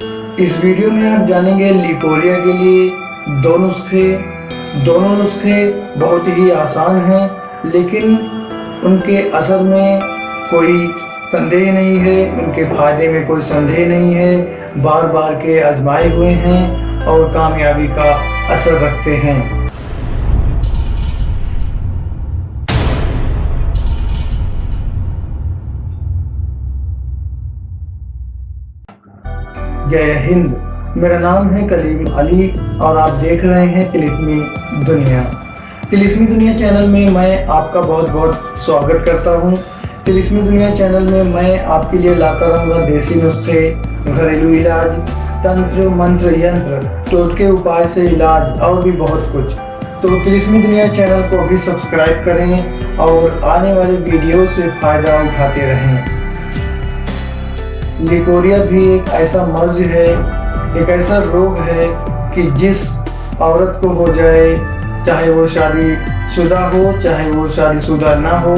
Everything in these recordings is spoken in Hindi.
इस वीडियो में आप जानेंगे लिकोरिया के लिए दो नुस्खे। दोनों नुस्खे बहुत ही आसान हैं, लेकिन उनके असर में कोई संदेह नहीं है, उनके फायदे में कोई संदेह नहीं है। बार बार के आजमाए हुए हैं और कामयाबी का असर रखते हैं। जय हिंद। मेरा नाम है कलीम अली और आप देख रहे हैं तिलिस्मी दुनिया। तिलिस्मी दुनिया चैनल में मैं आपका बहुत बहुत स्वागत करता हूं। तिलिस्मी दुनिया चैनल में मैं आपके लिए लाता रहूँगा देसी नुस्खे, घरेलू इलाज, तंत्र मंत्र यंत्र, टोटके उपाय से इलाज और भी बहुत कुछ। तो तिलिस्मी दुनिया चैनल को भी सब्सक्राइब करें और आने वाले वीडियो से फ़ायदा उठाते रहें। लिकोरिया भी एक ऐसा मर्ज है, एक ऐसा रोग है कि जिस औरत को हो जाए, चाहे वो शादीशुदा हो चाहे वो शादीशुदा ना हो,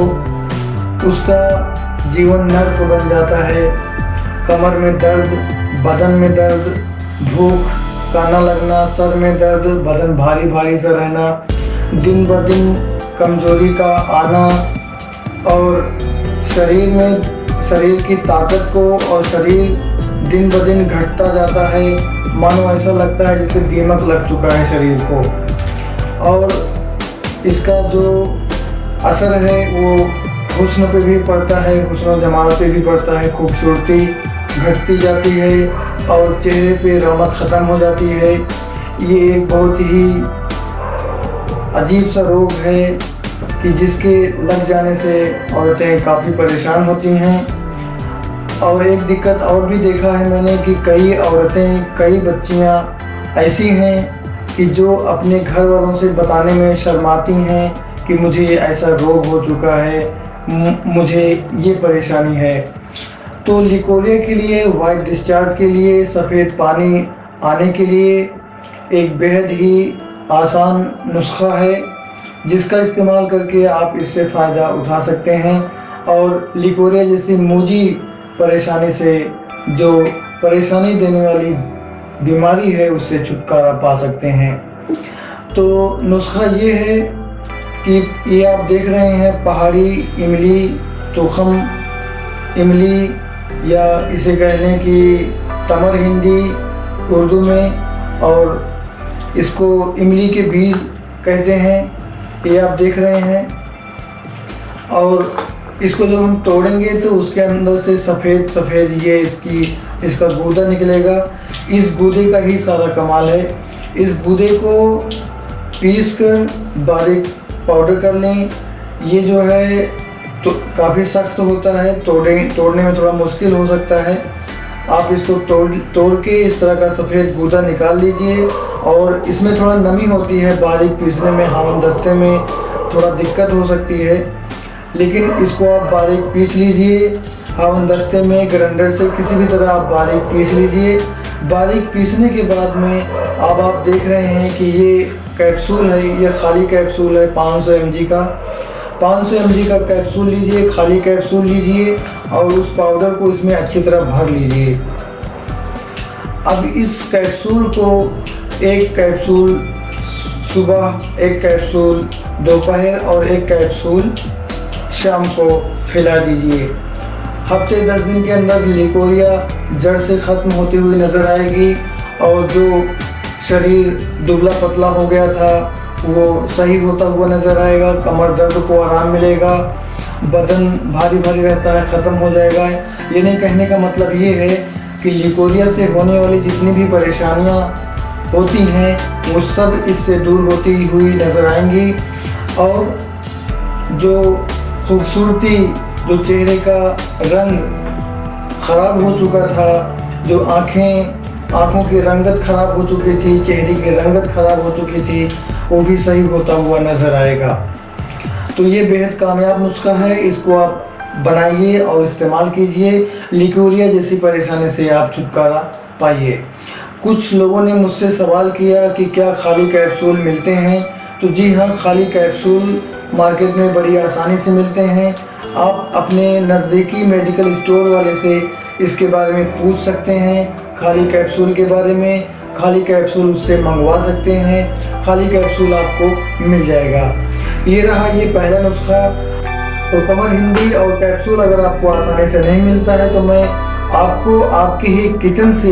उसका जीवन नर्क बन जाता है। कमर में दर्द, बदन में दर्द, भूख का न लगना, सर में दर्द, बदन भारी भारी सा रहना, दिन ब दिन कमजोरी का आना और शरीर की ताकत को और शरीर दिन ब दिन घटता जाता है। मानो ऐसा लगता है जैसे दीमक लग चुका है शरीर को। और इसका जो असर है वो हुस्न पे भी पड़ता है, हुस्न जमाल पे भी पड़ता है। खूबसूरती घटती जाती है और चेहरे पे रौनक ख़त्म हो जाती है। ये एक बहुत ही अजीब सा रोग है कि जिसके लग जाने से औरतें काफ़ी परेशान होती हैं। और एक दिक्कत और भी देखा है मैंने कि कई औरतें, कई बच्चियां ऐसी हैं कि जो अपने घर वालों से बताने में शर्माती हैं कि मुझे ऐसा रोग हो चुका है, मुझे ये परेशानी है। तो लिकोरिया के लिए, वाइट डिस्चार्ज के लिए, सफ़ेद पानी आने के लिए एक बेहद ही आसान नुस्खा है जिसका इस्तेमाल करके आप इससे फ़ायदा उठा सकते हैं और लिकोरिया जैसी मूजी परेशानी से, जो परेशानी देने वाली बीमारी है, उससे छुटकारा पा सकते हैं। तो नुस्खा ये है कि ये आप देख रहे हैं पहाड़ी इमली, तुखम इमली, या इसे कह लें कि तमर हिंदी उर्दू में, और इसको इमली के बीज कहते हैं। ये आप देख रहे हैं। और इसको जब हम तोड़ेंगे तो उसके अंदर से सफ़ेद सफ़ेद ये इसका गूदा निकलेगा। इस गूदे का ही सारा कमाल है। इस गूदे को पीस कर बारीक पाउडर कर लें। ये जो है तो काफ़ी सख्त होता है, तोड़ने में थोड़ा मुश्किल हो सकता है। आप इसको तोड़ के इस तरह का सफ़ेद गूदा निकाल लीजिए। और इसमें थोड़ा नमी होती है, बारीक पीसने में हमदस्ते में थोड़ा दिक्कत हो सकती है, लेकिन इसको आप बारीक पीस लीजिए। हमदस्ते में, ग्राइंडर से, किसी भी तरह आप बारीक पीस लीजिए। बारीक पीसने के बाद में अब आप देख रहे हैं कि ये कैप्सूल है, ये खाली कैप्सूल है 500 mg का। 500 mg का कैप्सूल लीजिए, खाली कैप्सूल लीजिए और उस पाउडर को इसमें अच्छी तरह भर लीजिए। अब इस कैप्सूल को, एक कैप्सूल सुबह, एक कैप्सूल दोपहर और एक कैप्सूल शाम को खिला दीजिए। हफ्ते 10 दिन के अंदर लिकोरिया जड़ से ख़त्म होती हुई नज़र आएगी और जो शरीर दुबला पतला हो गया था वो सही होता हुआ नज़र आएगा। कमर दर्द को आराम मिलेगा, बदन भारी भारी रहता है, ख़त्म हो जाएगा। ये नहीं कहने का मतलब ये है कि लिकोरिया से होने वाली जितनी भी परेशानियाँ होती हैं वो सब इससे दूर होती हुई नज़र आएंगी। और जो खूबसूरती, जो चेहरे का रंग ख़राब हो चुका था, जो आँखों की रंगत ख़राब हो चुकी थी, चेहरे की रंगत ख़राब हो चुकी थी, वो भी सही होता हुआ नज़र आएगा। तो ये बेहद कामयाब नुस्खा है। इसको आप बनाइए और इस्तेमाल कीजिए। लिकोरिया जैसी परेशानी से आप छुटकारा पाइए। कुछ लोगों ने मुझसे सवाल किया कि क्या खाली कैप्सूल मिलते हैं? तो जी हाँ, खाली कैप्सूल मार्केट में बड़ी आसानी से मिलते हैं। आप अपने नज़दीकी मेडिकल स्टोर वाले से इसके बारे में पूछ सकते हैं। खाली कैप्सूल के बारे में, खाली कैप्सूल उससे मंगवा सकते हैं, खाली कैप्सूल आपको मिल जाएगा। ये रहा ये पहला नुस्खा। तो कमर हिंदी और कैप्सूल अगर आपको आसानी से नहीं मिलता है तो मैं आपको आपके ही किचन से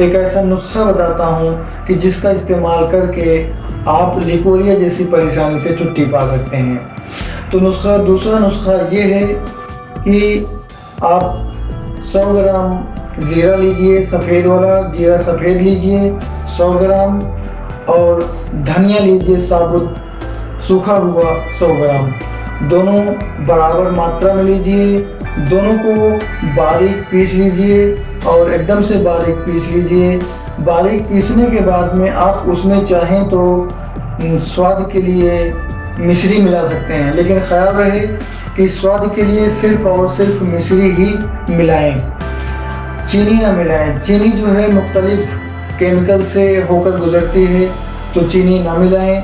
एक ऐसा नुस्खा बताता हूँ कि जिसका इस्तेमाल करके आप लिकोरिया जैसी परेशानी से छुट्टी पा सकते हैं। तो दूसरा नुस्खा ये है कि आप 100 ग्राम ज़ीरा लीजिए, सफ़ेद वाला जीरा सफ़ेद लीजिए 100 ग्राम, और धनिया लीजिए साबुत सूखा हुआ 100 ग्राम। दोनों बराबर मात्रा में लीजिए, दोनों को बारीक पीस लीजिए और एकदम से बारीक पीस लीजिए। बारीक पीसने के बाद में आप उसमें चाहें तो स्वाद के लिए मिश्री मिला सकते हैं, लेकिन ख्याल रहे कि स्वाद के लिए सिर्फ और सिर्फ मिश्री ही मिलाएं, चीनी ना मिलाएं। चीनी जो है मुख्तलिफ केमिकल से होकर गुजरती है, तो चीनी ना मिलाएं।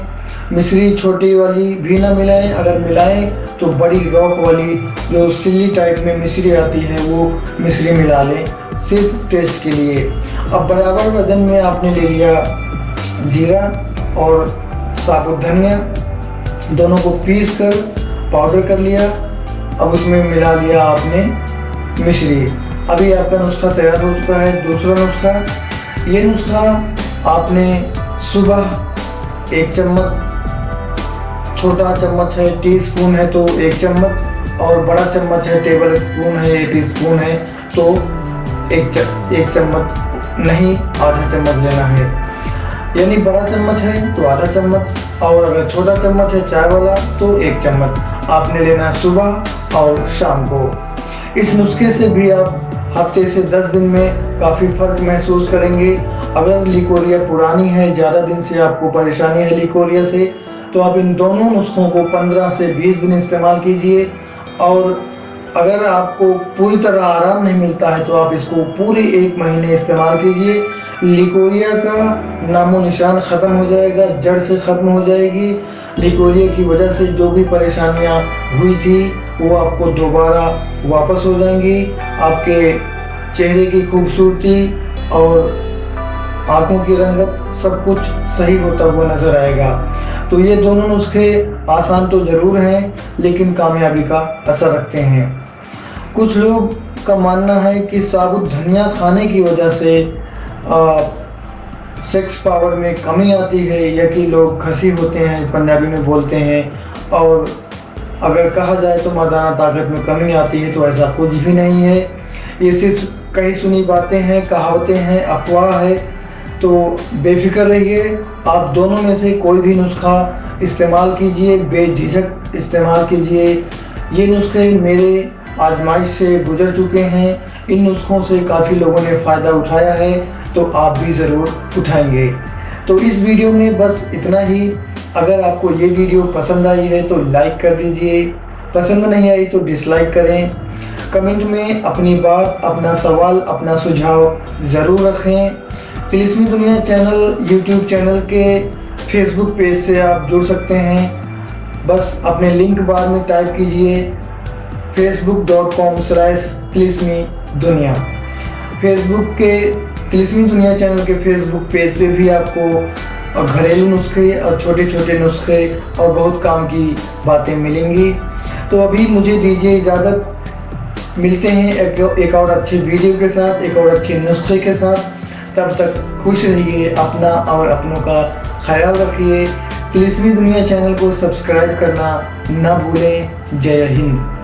मिश्री छोटी वाली भी ना मिलाएं, अगर मिलाएं तो बड़ी रॉक वाली जो सिल्ली टाइप में मिश्री आती है वो मिश्री मिला लें, सिर्फ टेस्ट के लिए। अब बराबर वजन में आपने ले लिया जीरा और साबुत धनिया, दोनों को पीस कर पाउडर कर लिया। अब उसमें मिला लिया आपने मिश्री। अभी आपका नुस्खा तैयार हो चुका है। दूसरा नुस्खा, ये नुस्खा आपने सुबह 1 चम्मच, छोटा चम्मच है टीस्पून है तो 1 चम्मच, और बड़ा चम्मच है टेबल स्पून है 1 टीस्पून है तो 1 चम्मच नहीं, आधा चम्मच लेना है। यानी बड़ा चम्मच है तो आधा चम्मच, और अगर छोटा चम्मच है चाय वाला तो 1 चम्मच आपने लेना सुबह और शाम को। इस नुस्खे से भी आप हफ्ते से 10 दिन में काफ़ी फर्क महसूस करेंगे। अगर लिकोरिया पुरानी है, ज़्यादा दिन से आपको परेशानी है लिकोरिया से, तो आप इन दोनों नुस्खों को 15 से 20 दिन इस्तेमाल कीजिए। और अगर आपको पूरी तरह आराम नहीं मिलता है तो आप इसको पूरे 1 महीने इस्तेमाल कीजिए। लिकोरिया का नामो निशान ख़त्म हो जाएगा, जड़ से ख़त्म हो जाएगी। लिकोरिया की वजह से जो भी परेशानियां हुई थी वो आपको दोबारा वापस हो जाएंगी। आपके चेहरे की खूबसूरती और आँखों की रंगत सब कुछ सही होता हुआ नज़र आएगा। तो ये दोनों नुस्खे आसान तो ज़रूर हैं, लेकिन कामयाबी का असर रखते हैं। कुछ लोग का मानना है कि साबुत धनिया खाने की वजह से सेक्स पावर में कमी आती है, या कि लोग खसी होते हैं पंजाबी में बोलते हैं, और अगर कहा जाए तो मर्दाना ताकत में कमी आती है, तो ऐसा कुछ भी नहीं है। ये सिर्फ कही सुनी बातें हैं, कहावतें हैं, अफवाह है। तो बेफिक्र रहिए, आप दोनों में से कोई भी नुस्खा इस्तेमाल कीजिए, बेझिझक इस्तेमाल कीजिए। ये नुस्खे मेरे आजमाइश से गुजर चुके हैं, इन नुस्खों से काफ़ी लोगों ने फ़ायदा उठाया है, तो आप भी ज़रूर उठाएंगे। तो इस वीडियो में बस इतना ही। अगर आपको ये वीडियो पसंद आई है तो लाइक कर दीजिए, पसंद नहीं आई तो डिसलाइक करें। कमेंट में अपनी बात, अपना सवाल, अपना सुझाव ज़रूर रखें। तिलिस्मी दुनिया चैनल यूट्यूब चैनल के फेसबुक पेज से आप जुड़ सकते हैं। बस अपने लिंक बार में टाइप कीजिए facebook.com/तिलिस्मी दुनिया। फेसबुक के तिलिस्मी दुनिया चैनल के फेसबुक पेज पे भी आपको घरेलू नुस्खे और छोटे छोटे नुस्खे और बहुत काम की बातें मिलेंगी। तो अभी मुझे दीजिए इजाज़त, मिलते हैं एक और अच्छी वीडियो के साथ, एक और अच्छे नुस्खे के साथ। तब तक खुश रहिए, अपना और अपनों का ख्याल रखिए। तिलिस्मी दुनिया चैनल को सब्सक्राइब करना ना भूलें। जय हिंद।